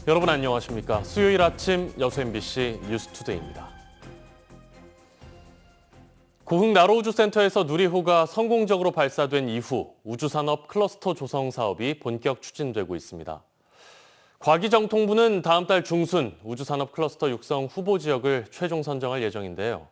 여러분 안녕하십니까? 수요일 아침 여수 MBC 뉴스투데이입니다. 고흥 나로우주센터에서 누리호가 성공적으로 발사된 이후 우주산업 클러스터 조성 사업이 본격 추진되고 있습니다. 과기정통부는 다음 달 중순 우주산업 클러스터 육성 후보 지역을 최종 선정할 예정인데요.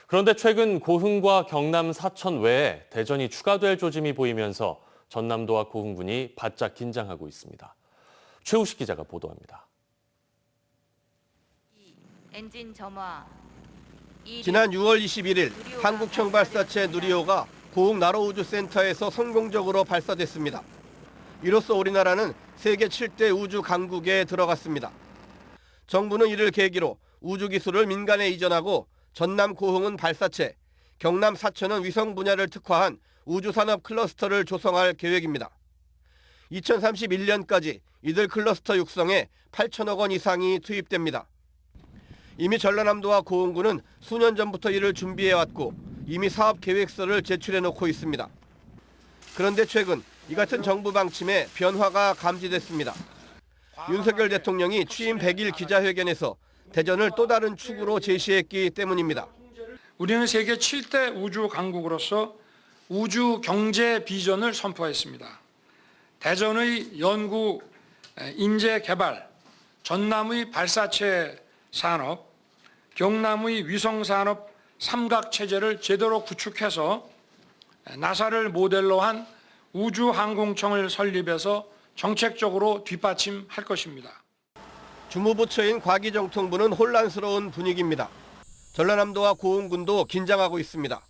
그런데 최근 고흥과 경남 사천 외에 대전이 추가될 조짐이 보이면서 전남도와 고흥군이 바짝 긴장하고 있습니다. 최우식 기자가 보도합니다. 엔진 점화. 지난 6월 21일 한국형발사체 누리호가 고흥 나로우주센터에서 성공적으로 발사됐습니다. 이로써 우리나라는 세계 7대 우주 강국에 들어갔습니다. 정부는 이를 계기로 우주 기술을 민간에 이전하고 전남 고흥은 발사체, 경남 사천은 위성 분야를 특화한 우주산업 클러스터를 조성할 계획입니다. 2031년까지 이들 클러스터 육성에 8천억 원 이상이 투입됩니다. 이미 전라남도와 고흥군은 수년 전부터 이를 준비해왔고 이미 사업 계획서를 제출해놓고 있습니다. 그런데 최근 이 같은 정부 방침에 변화가 감지됐습니다. 윤석열 대통령이 취임 100일 기자회견에서 대전을 또 다른 축으로 제시했기 때문입니다. 우리는 세계 7대 우주 강국으로서 우주 경제 비전을 선포했습니다. 대전의 연구, 인재 개발, 전남의 발사체 산업, 경남의 위성 산업 삼각체제를 제대로 구축해서 나사를 모델로 한 우주항공청을 설립해서 정책적으로 뒷받침할 것입니다. 주무부처인 과기정통부는 혼란스러운 분위기입니다. 전라남도와 고흥군도 긴장하고 있습니다.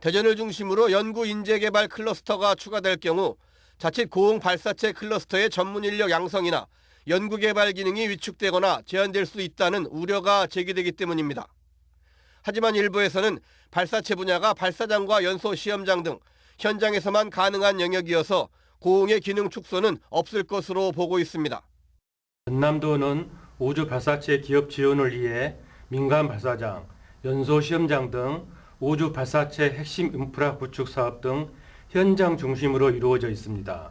대전을 중심으로 연구 인재 개발 클러스터가 추가될 경우 자칫 고흥 발사체 클러스터의 전문 인력 양성이나 연구 개발 기능이 위축되거나 제한될 수 있다는 우려가 제기되기 때문입니다. 하지만 일부에서는 발사체 분야가 발사장과 연소 시험장 등 현장에서만 가능한 영역이어서 고흥의 기능 축소는 없을 것으로 보고 있습니다. 전남도는 우주 발사체 기업 지원을 위해 민간 발사장, 연소 시험장 등 우주 발사체 핵심 인프라 구축 사업 등 현장 중심으로 이루어져 있습니다.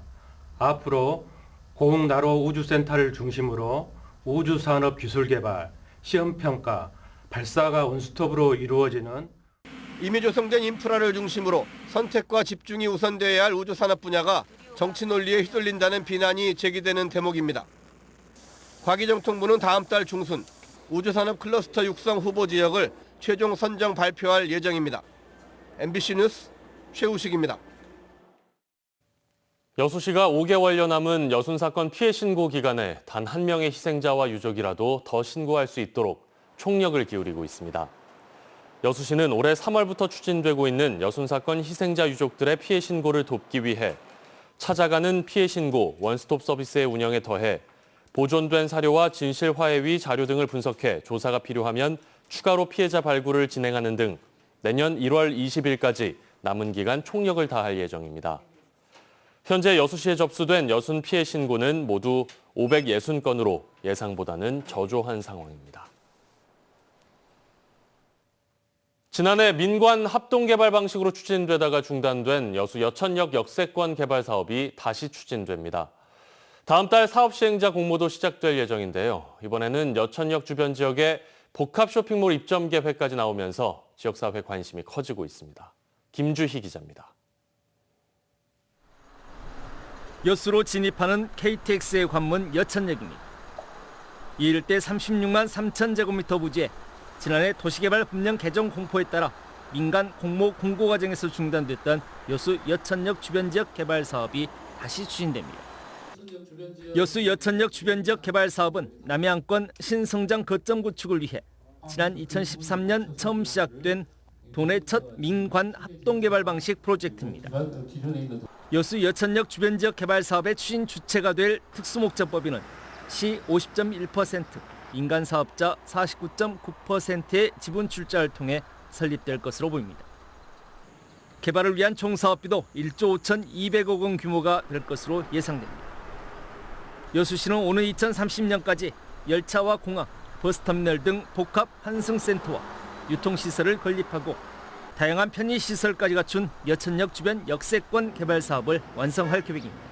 앞으로 고흥 나로 우주센터를 중심으로 우주산업 기술 개발, 시험평가, 발사가 원스톱으로 이루어지는 이미 조성된 인프라를 중심으로 선택과 집중이 우선돼야 할 우주산업 분야가 정치 논리에 휘둘린다는 비난이 제기되는 대목입니다. 과기정통부는 다음 달 중순 우주산업 클러스터 육성 후보 지역을 최종 선정 발표할 예정입니다. MBC 뉴스 최우식입니다. 여수시가 5개월여 남은 여순 사건 피해 신고 기간에 단 한 명의 희생자와 유족이라도 더 신고할 수 있도록 총력을 기울이고 있습니다. 여수시는 올해 3월부터 추진되고 있는 여순 사건 희생자 유족들의 피해 신고를 돕기 위해 찾아가는 피해 신고 원스톱 서비스의 운영에 더해 보존된 사료와 진실 화해위 자료 등을 분석해 조사가 필요하면 추가로 피해자 발굴을 진행하는 등 내년 1월 20일까지 남은 기간 총력을 다할 예정입니다. 현재 여수시에 접수된 여순 피해 신고는 모두 560건으로 예상보다는 저조한 상황입니다. 지난해 민관 합동개발 방식으로 추진되다가 중단된 여수 여천역 역세권 개발 사업이 다시 추진됩니다. 다음 달 사업 시행자 공모도 시작될 예정인데요. 이번에는 여천역 주변 지역에 복합 쇼핑몰 입점 계획까지 나오면서 지역사회 관심이 커지고 있습니다. 김주희 기자입니다. 여수로 진입하는 KTX의 관문 여천역입니다. 이 일대 36만 3천 제곱미터 부지에 지난해 도시개발 법령 개정 공포에 따라 민간 공모 공고 과정에서 중단됐던 여수 여천역 주변 지역 개발 사업이 다시 추진됩니다. 여수 여천역 주변 지역 개발 사업은 남해안권 신성장 거점 구축을 위해 지난 2013년 처음 시작된 도내 첫 민관 합동개발 방식 프로젝트입니다. 여수 여천역 주변 지역 개발 사업의 추진 주체가 될 특수목적법인은 시 50.1%, 민간 사업자 49.9%의 지분 출자를 통해 설립될 것으로 보입니다. 개발을 위한 총 사업비도 1조 5,200억 원 규모가 될 것으로 예상됩니다. 여수시는 오는 2030년까지 열차와 공항, 버스터미널 등 복합 환승센터와 유통시설을 건립하고 다양한 편의시설까지 갖춘 여천역 주변 역세권 개발 사업을 완성할 계획입니다.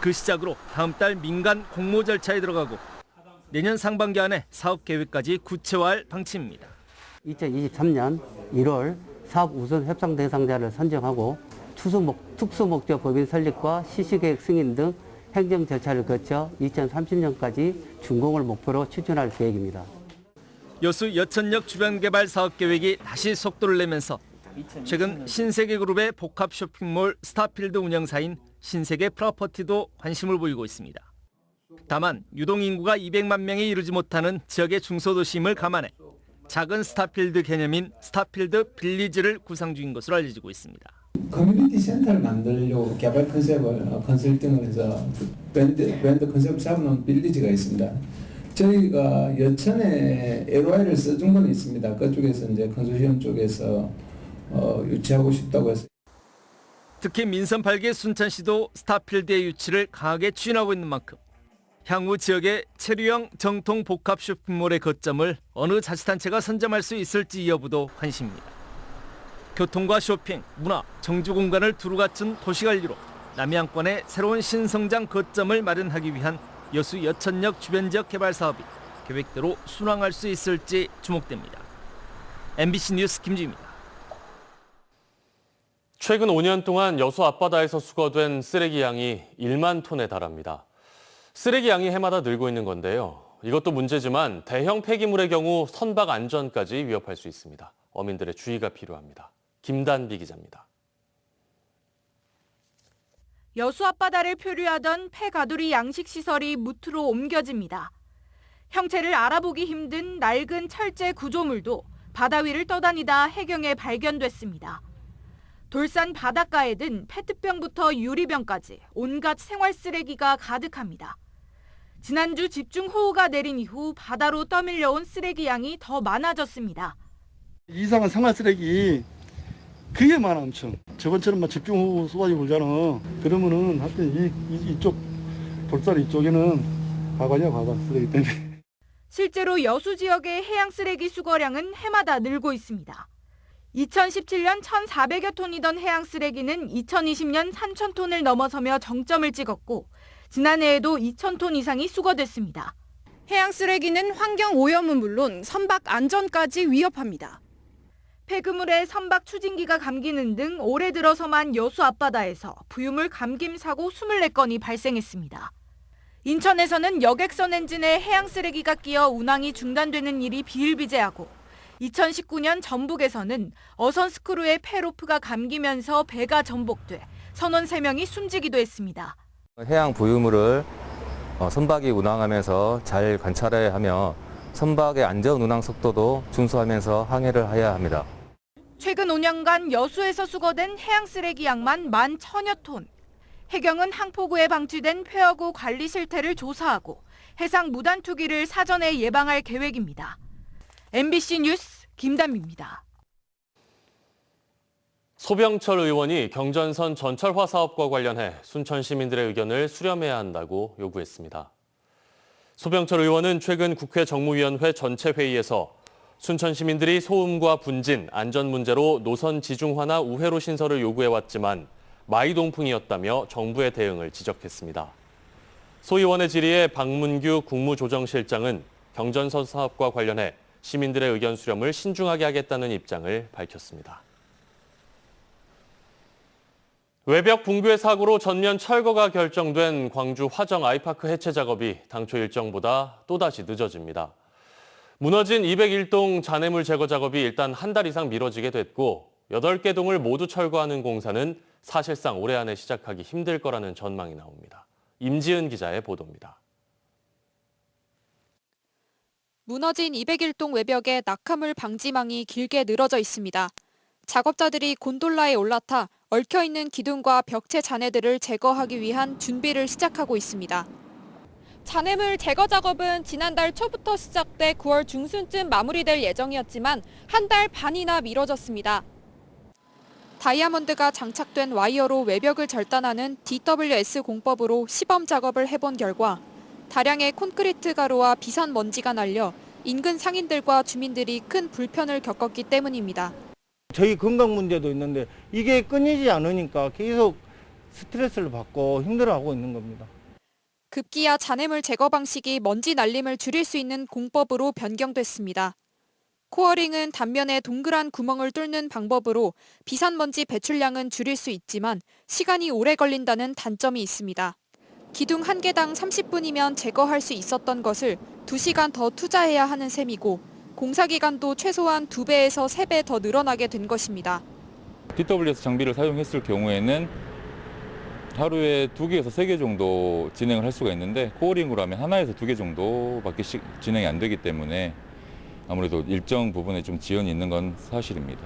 그 시작으로 다음 달 민간 공모 절차에 들어가고 내년 상반기 안에 사업 계획까지 구체화할 방침입니다. 2023년 1월 사업 우선 협상 대상자를 선정하고 특수목적 법인 설립과 실시계획 승인 등 행정 절차를 거쳐 2030년까지 준공을 목표로 추진할 계획입니다. 여수 여천역 주변 개발 사업 계획이 다시 속도를 내면서 최근 신세계그룹의 복합 쇼핑몰 스타필드 운영사인 신세계 프로퍼티도 관심을 보이고 있습니다. 다만 유동 인구가 200만 명에 이르지 못하는 지역의 중소도시임을 감안해 작은 스타필드 개념인 스타필드 빌리지를 구상 중인 것으로 알려지고 있습니다. 커뮤니티 센터를 만들려고 개발 컨셉을 컨설팅을 해서 브랜드 컨셉을 잡아놓은 빌리지가 있습니다. 저희가 여천에 LOI를 써준 건 있습니다. 그쪽에서 이제 컨소시엄 쪽에서 유치하고 싶다고 해서. 특히 민선 8개 순천시도 스타필드의 유치를 강하게 추진하고 있는 만큼 향후 지역의 체류형 정통 복합 쇼핑몰의 거점을 어느 자치단체가 선점할 수 있을지 여부도 관심입니다. 교통과 쇼핑, 문화, 정주 공간을 두루 갖춘 도시관리로 남해안권의 새로운 신성장 거점을 마련하기 위한 여수 여천역 주변 지역 개발 사업이 계획대로 순항할 수 있을지 주목됩니다. MBC 뉴스 김주희입니다. 최근 5년 동안 여수 앞바다에서 수거된 쓰레기 양이 1만 톤에 달합니다. 쓰레기 양이 해마다 늘고 있는 건데요. 이것도 문제지만 대형 폐기물의 경우 선박 안전까지 위협할 수 있습니다. 어민들의 주의가 필요합니다. 김단비 기자입니다. 여수 앞바다를 표류하던 폐가두리 양식시설이 무트로 옮겨집니다. 형체를 알아보기 힘든 낡은 철제 구조물도 바다 위를 떠다니다 해경에 발견됐습니다. 돌산 바닷가에 든 페트병부터 유리병까지 온갖 생활 쓰레기가 가득합니다. 지난주 집중호우가 내린 이후 바다로 떠밀려온 쓰레기 양이 더 많아졌습니다. 이상한 생활 쓰레기 그게 많아 엄청. 저번처럼 막 집중호우 쏟아지고 그러잖아. 그러면은 하여튼 이쪽 돌산 이쪽에는 가관이야 가관 쓰레기 때문에. 실제로 여수 지역의 해양 쓰레기 수거량은 해마다 늘고 있습니다. 2017년 1,400여 톤이던 해양 쓰레기는 2020년 3,000톤을 넘어서며 정점을 찍었고 지난해에도 2,000톤 이상이 수거됐습니다. 해양 쓰레기는 환경 오염은 물론 선박 안전까지 위협합니다. 폐그물에 선박 추진기가 감기는 등 올해 들어서만 여수 앞바다에서 부유물 감김 사고 24건이 발생했습니다. 인천에서는 여객선 엔진에 해양 쓰레기가 끼어 운항이 중단되는 일이 비일비재하고 2019년 전북에서는 어선 스크루에 폐로프가 감기면서 배가 전복돼 선원 3명이 숨지기도 했습니다. 해양 부유물을 선박이 운항하면서 잘 관찰해야 하며 선박의 안전 운항 속도도 준수하면서 항해를 해야 합니다. 최근 5년간 여수에서 수거된 해양 쓰레기 양만 11,000여 톤. 해경은 항포구에 방치된 폐허구 관리 실태를 조사하고 해상 무단 투기를 사전에 예방할 계획입니다. MBC 뉴스 김단비입니다. 소병철 의원이 경전선 전철화 사업과 관련해 순천 시민들의 의견을 수렴해야 한다고 요구했습니다. 소병철 의원은 최근 국회 정무위원회 전체 회의에서 순천 시민들이 소음과 분진, 안전 문제로 노선 지중화나 우회로 신설을 요구해왔지만 마이동풍이었다며 정부의 대응을 지적했습니다. 소 의원의 질의에 박문규 국무조정실장은 경전선 사업과 관련해 시민들의 의견 수렴을 신중하게 하겠다는 입장을 밝혔습니다. 외벽 붕괴 사고로 전면 철거가 결정된 광주 화정 아이파크 해체 작업이 당초 일정보다 또다시 늦어집니다. 무너진 201동 잔해물 제거 작업이 일단 한 달 이상 미뤄지게 됐고 8개 동을 모두 철거하는 공사는 사실상 올해 안에 시작하기 힘들 거라는 전망이 나옵니다. 임지은 기자의 보도입니다. 무너진 201동 외벽에 낙하물 방지망이 길게 늘어져 있습니다. 작업자들이 곤돌라에 올라타 얽혀있는 기둥과 벽체 잔해들을 제거하기 위한 준비를 시작하고 있습니다. 잔해물 제거 작업은 지난달 초부터 시작돼 9월 중순쯤 마무리될 예정이었지만 한 달 반이나 미뤄졌습니다. 다이아몬드가 장착된 와이어로 외벽을 절단하는 DWS 공법으로 시범 작업을 해본 결과 다량의 콘크리트 가루와 비산 먼지가 날려 인근 상인들과 주민들이 큰 불편을 겪었기 때문입니다. 저희 건강 문제도 있는데 이게 끊이지 않으니까 계속 스트레스를 받고 힘들어하고 있는 겁니다. 급기야 잔해물 제거 방식이 먼지 날림을 줄일 수 있는 공법으로 변경됐습니다. 코어링은 단면에 동그란 구멍을 뚫는 방법으로 비산먼지 배출량은 줄일 수 있지만 시간이 오래 걸린다는 단점이 있습니다. 기둥 한 개당 30분이면 제거할 수 있었던 것을 2시간 더 투자해야 하는 셈이고 공사 기간도 최소한 2배에서 3배 더 늘어나게 된 것입니다. DWS 장비를 사용했을 경우에는 하루에 2개에서 3개 정도 진행을 할 수가 있는데 코어링으로 하면 하나에서 2개 정도밖에 진행이 안 되기 때문에 아무래도 일정 부분에 좀 지연이 있는 건 사실입니다.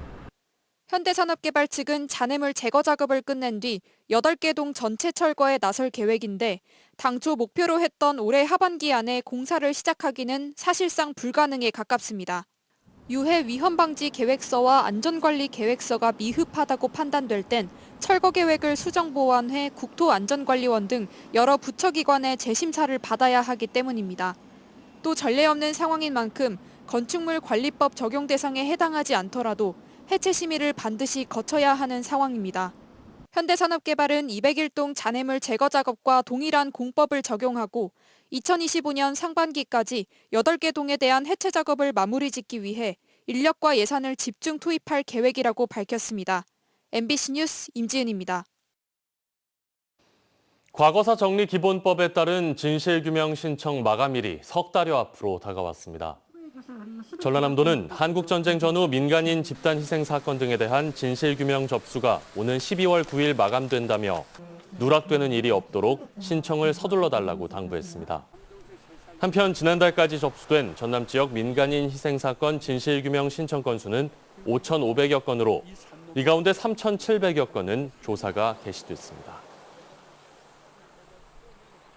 현대산업개발 측은 잔해물 제거 작업을 끝낸 뒤 8개 동 전체 철거에 나설 계획인데 당초 목표로 했던 올해 하반기 안에 공사를 시작하기는 사실상 불가능에 가깝습니다. 유해 위험 방지 계획서와 안전관리 계획서가 미흡하다고 판단될 땐 철거 계획을 수정보완해 국토안전관리원 등 여러 부처기관의 재심사를 받아야 하기 때문입니다. 또 전례 없는 상황인 만큼 건축물 관리법 적용 대상에 해당하지 않더라도 해체 심의를 반드시 거쳐야 하는 상황입니다. 현대산업개발은 201동 잔해물 제거 작업과 동일한 공법을 적용하고 2025년 상반기까지 8개 동에 대한 해체 작업을 마무리 짓기 위해 인력과 예산을 집중 투입할 계획이라고 밝혔습니다. MBC 뉴스 임지은입니다. 과거사 정리 기본법에 따른 진실규명 신청 마감일이 석 달여 앞으로 다가왔습니다. 전라남도는 한국전쟁 전후 민간인 집단 희생 사건 등에 대한 진실규명 접수가 오는 12월 9일 마감된다며 누락되는 일이 없도록 신청을 서둘러 달라고 당부했습니다. 한편 지난달까지 접수된 전남 지역 민간인 희생 사건 진실규명 신청 건수는 5,500여 건으로 이 가운데 3,700여 건은 조사가 개시됐습니다.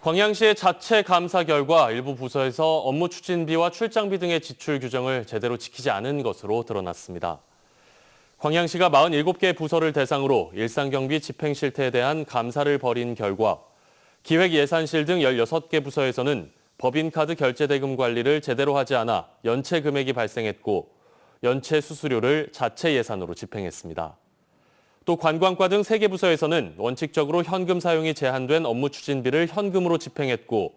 광양시의 자체 감사 결과 일부 부서에서 업무 추진비와 출장비 등의 지출 규정을 제대로 지키지 않은 것으로 드러났습니다. 광양시가 47개 부서를 대상으로 일상경비 집행 실태에 대한 감사를 벌인 결과 기획예산실 등 16개 부서에서는 법인카드 결제대금 관리를 제대로 하지 않아 연체 금액이 발생했고 연체 수수료를 자체 예산으로 집행했습니다. 또 관광과 등 3개 부서에서는 원칙적으로 현금 사용이 제한된 업무 추진비를 현금으로 집행했고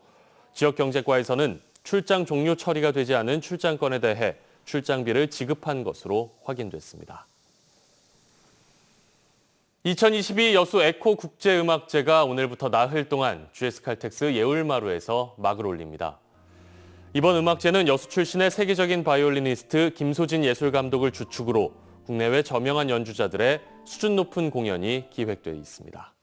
지역경제과에서는 출장 종료 처리가 되지 않은 출장건에 대해 출장비를 지급한 것으로 확인됐습니다. 2022 여수 에코 국제음악제가 오늘부터 나흘 동안 GS칼텍스 예울마루에서 막을 올립니다. 이번 음악제는 여수 출신의 세계적인 바이올리니스트 김소진 예술감독을 주축으로 국내외 저명한 연주자들의 수준 높은 공연이 기획돼 있습니다.